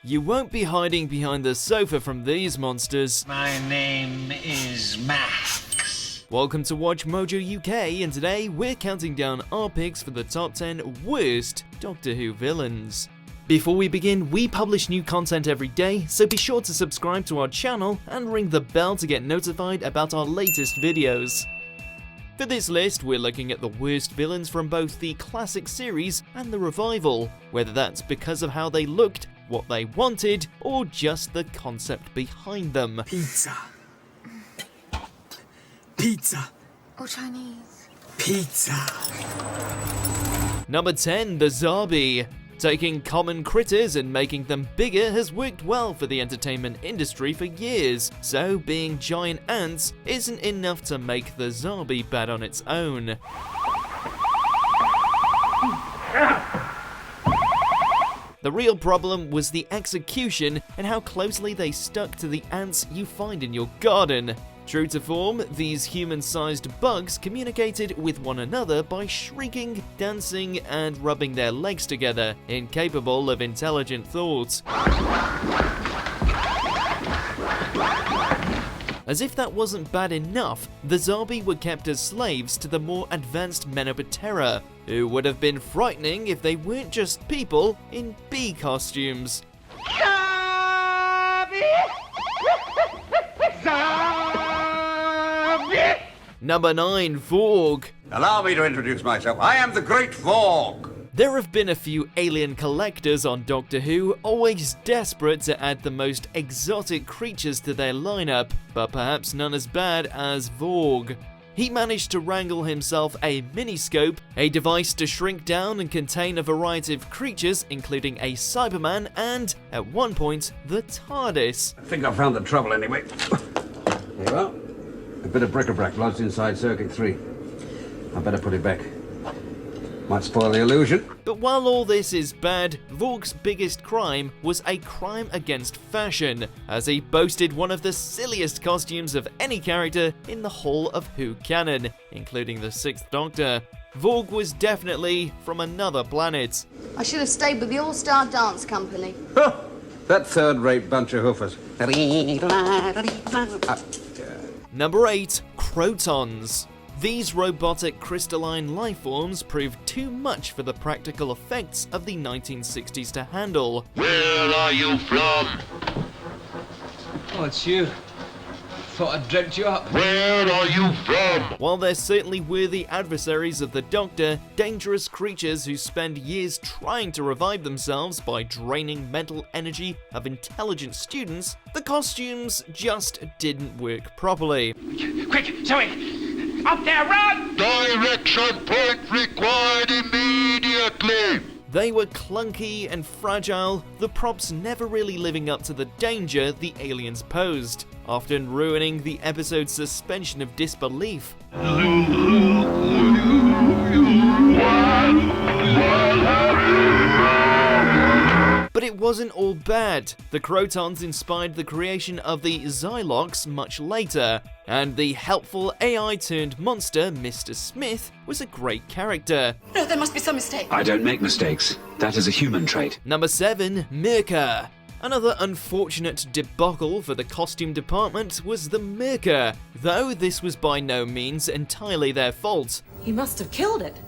You won't be hiding behind the sofa from these monsters. My name is Max. Welcome to WatchMojo UK, and today we're counting down our picks for the top 10 worst Doctor Who villains. Before we begin, we publish new content every day, so be sure to subscribe to our channel and ring the bell to get notified about our latest videos. For this list, we're looking at the worst villains from both the classic series and the revival, whether that's because of how they looked, what they wanted, or just the concept behind them. Pizza. Pizza. Or Chinese. Pizza. Number 10, the Zarbi. Taking common critters and making them bigger has worked well for the entertainment industry for years, so being giant ants isn't enough to make the Zarbi bad on its own. The real problem was the execution and how closely they stuck to the ants you find in your garden. True to form, these human-sized bugs communicated with one another by shrieking, dancing, and rubbing their legs together, incapable of intelligent thought. As if that wasn't bad enough, the Zarbi were kept as slaves to the more advanced Menoptera, who would have been frightening if they weren't just people in bee costumes. Number 9, Vogue. Allow me to introduce myself. I am the Great Vogue. There have been a few alien collectors on Doctor Who, always desperate to add the most exotic creatures to their lineup, but perhaps none as bad as Vogue. He managed to wrangle himself a miniscope, a device to shrink down and contain a variety of creatures, including a Cyberman and, at one point, the TARDIS. I think I found the trouble anyway. Here you are. A bit of bric-a-brac lodged inside Circuit 3. I better put it back. Might spoil the illusion. But while all this is bad, Vogue's biggest crime was a crime against fashion, as he boasted one of the silliest costumes of any character in the whole of Who canon, including the 6th Doctor. Vogue was definitely from another planet. I should have stayed with the All-Star Dance Company. That third-rate bunch of hoofers. Number 8, Crotons. These robotic crystalline lifeforms proved too much for the practical effects of the 1960s to handle. Where are you from? Oh, it's you. Thought I'd dreamt you up. Where are you from? While they're certainly worthy adversaries of the Doctor, dangerous creatures who spend years trying to revive themselves by draining mental energy of intelligent students, the costumes just didn't work properly. Quick, Zoe! Up there, run! Direction point required immediately. They were clunky and fragile, the props never really living up to the danger the aliens posed, often ruining the episode's suspension of disbelief. But it wasn't all bad. The Crotons inspired the creation of the Xylox much later, and the helpful AI-turned-monster Mr. Smith was a great character. No, there must be some mistake. I don't make mistakes. That is a human trait. Number 7, Mirka. Another unfortunate debacle for the costume department was the Mirka, though this was by no means entirely their fault. He must have killed it.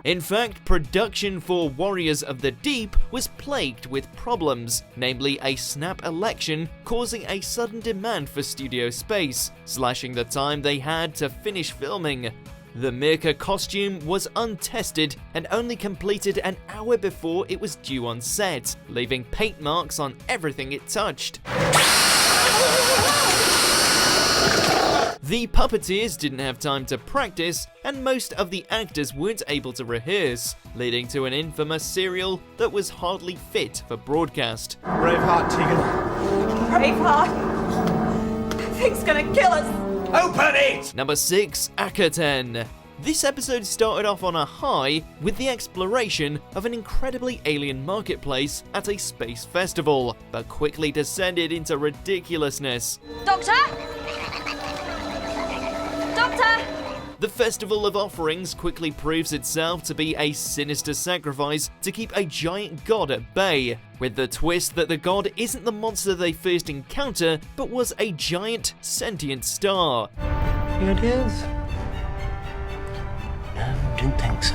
In fact, production for Warriors of the Deep was plagued with problems, namely a snap election causing a sudden demand for studio space, slashing the time they had to finish filming. The Mirka costume was untested and only completed an hour before it was due on set, leaving paint marks on everything it touched. The puppeteers didn't have time to practice, and most of the actors weren't able to rehearse, leading to an infamous serial that was hardly fit for broadcast. Braveheart, Tegan. Braveheart! That thing's gonna kill us! Open it! Number 6, Akaten. This episode started off on a high with the exploration of an incredibly alien marketplace at a space festival, but quickly descended into ridiculousness. Doctor? Doctor! The Festival of Offerings quickly proves itself to be a sinister sacrifice to keep a giant god at bay, with the twist that the god isn't the monster they first encounter, but was a giant sentient star. It is? No, didn't think so.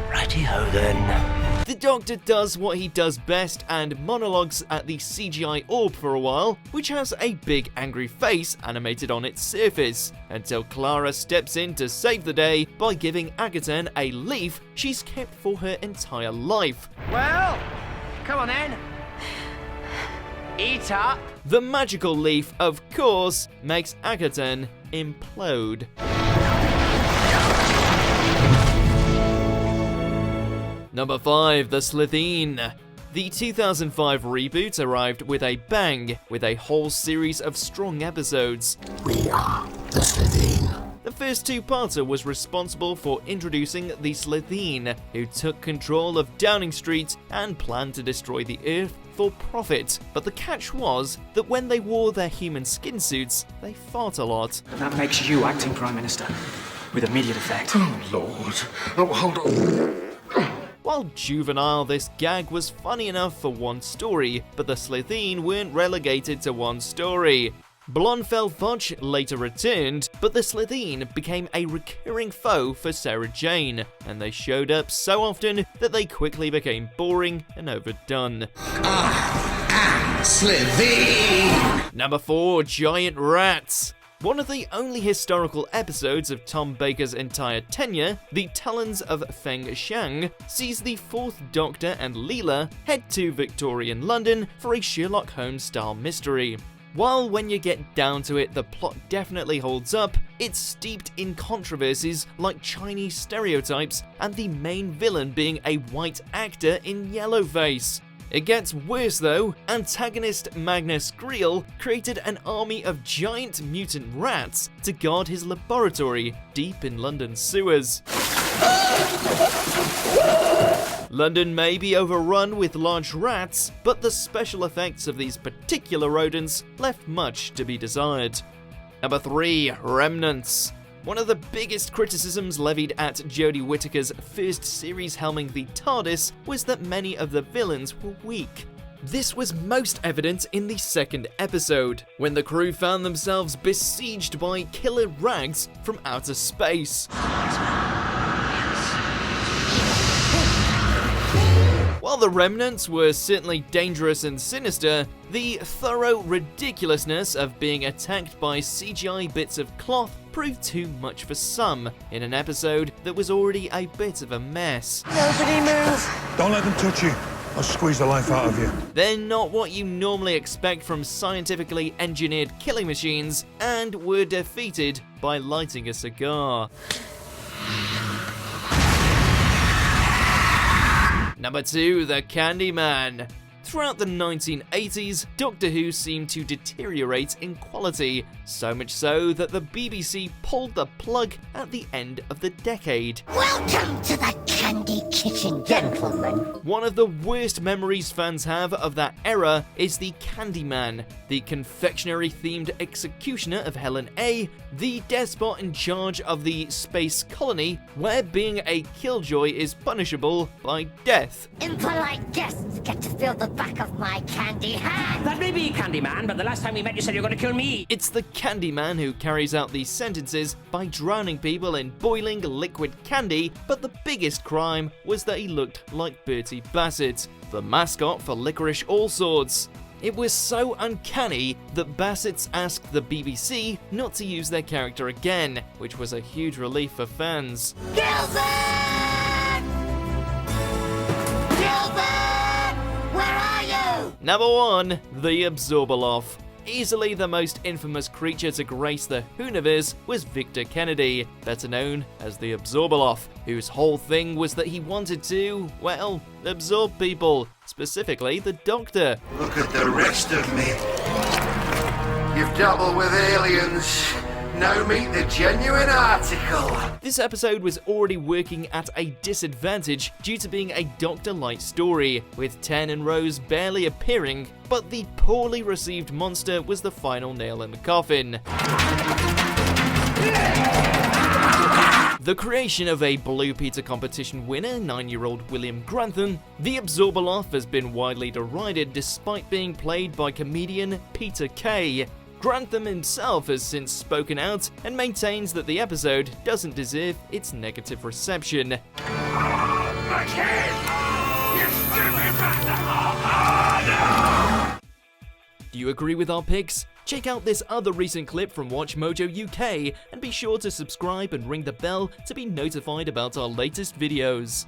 Righty-ho then. The Doctor does what he does best and monologues at the CGI orb for a while, which has a big angry face animated on its surface, until Clara steps in to save the day by giving Agaton a leaf she's kept for her entire life. Well, come on then. Eat up. The magical leaf, of course, makes Agaton implode. Number 5, the Slitheen. The 2005 reboot arrived with a bang, with a whole series of strong episodes. We are the Slitheen. The first two-parter was responsible for introducing the Slitheen, who took control of Downing Street and planned to destroy the Earth for profit. But the catch was that when they wore their human skin suits, they fart a lot. That makes you acting Prime Minister, with immediate effect. Oh, Lord. Oh, hold on. While juvenile, this gag was funny enough for one story, but the Slitheen weren't relegated to one story. Blonfell Fudge later returned, but the Slitheen became a recurring foe for Sarah Jane, and they showed up so often that they quickly became boring and overdone. Slitheen! Number 4, Giant Rats. One of the only historical episodes of Tom Baker's entire tenure, The Talons of Feng Xiang, sees the 4th Doctor and Leela head to Victorian London for a Sherlock Holmes-style mystery. While when you get down to it the plot definitely holds up, it's steeped in controversies like Chinese stereotypes and the main villain being a white actor in yellowface. It gets worse though. Antagonist Magnus Greel created an army of giant mutant rats to guard his laboratory deep in London sewers. London may be overrun with large rats, but the special effects of these particular rodents left much to be desired. Number 3, Remnants. One of the biggest criticisms levied at Jodie Whittaker's first series helming the TARDIS was that many of the villains were weak. This was most evident in the second episode, when the crew found themselves besieged by killer rags from outer space. While the Remnants were certainly dangerous and sinister, the thorough ridiculousness of being attacked by CGI bits of cloth proved too much for some, in an episode that was already a bit of a mess. Nobody move. Don't let them touch you. I'll squeeze the life out of you. They're not what you normally expect from scientifically engineered killing machines, and were defeated by lighting a cigar. Number 2, the Candyman. Throughout the 1980s, Doctor Who seemed to deteriorate in quality, so much so that the BBC pulled the plug at the end of the decade. Welcome to the Candy Kitchen, gentlemen. One of the worst memories fans have of that era is the Candyman, the confectionery-themed executioner of Helen A, the despot in charge of the space colony, where being a killjoy is punishable by death. Impolite guests get to feel the back of my candy hand. That may be Candyman, but the last time we met you said you were going to kill me. It's the Candyman who carries out these sentences by drowning people in boiling liquid candy, but the biggest crime was that he looked like Bertie Bassett, the mascot for Licorice Allsorts. It was so uncanny that Bassett's asked the BBC not to use their character again, which was a huge relief for fans. Gilbert! Gilbert! Where are you? Number 1, the Absorber LOF. Easily the most infamous creature to grace the Whoniverse was Victor Kennedy, better known as the Absorber LOF, whose whole thing was that he wanted to, well, absorb people, specifically the Doctor. Look at the rest of me. You've dealt with aliens. Now meet the genuine article. This episode was already working at a disadvantage due to being a Doctor-light story, with Ten and Rose barely appearing, but the poorly received monster was the final nail in the coffin. The creation of a Blue Peter competition winner, 9-year-old William Grantham, the Absorber LOF has been widely derided despite being played by comedian Peter Kay. Grantham himself has since spoken out and maintains that the episode doesn't deserve its negative reception. Do you agree with our picks? Check out this other recent clip from WatchMojo UK and be sure to subscribe and ring the bell to be notified about our latest videos.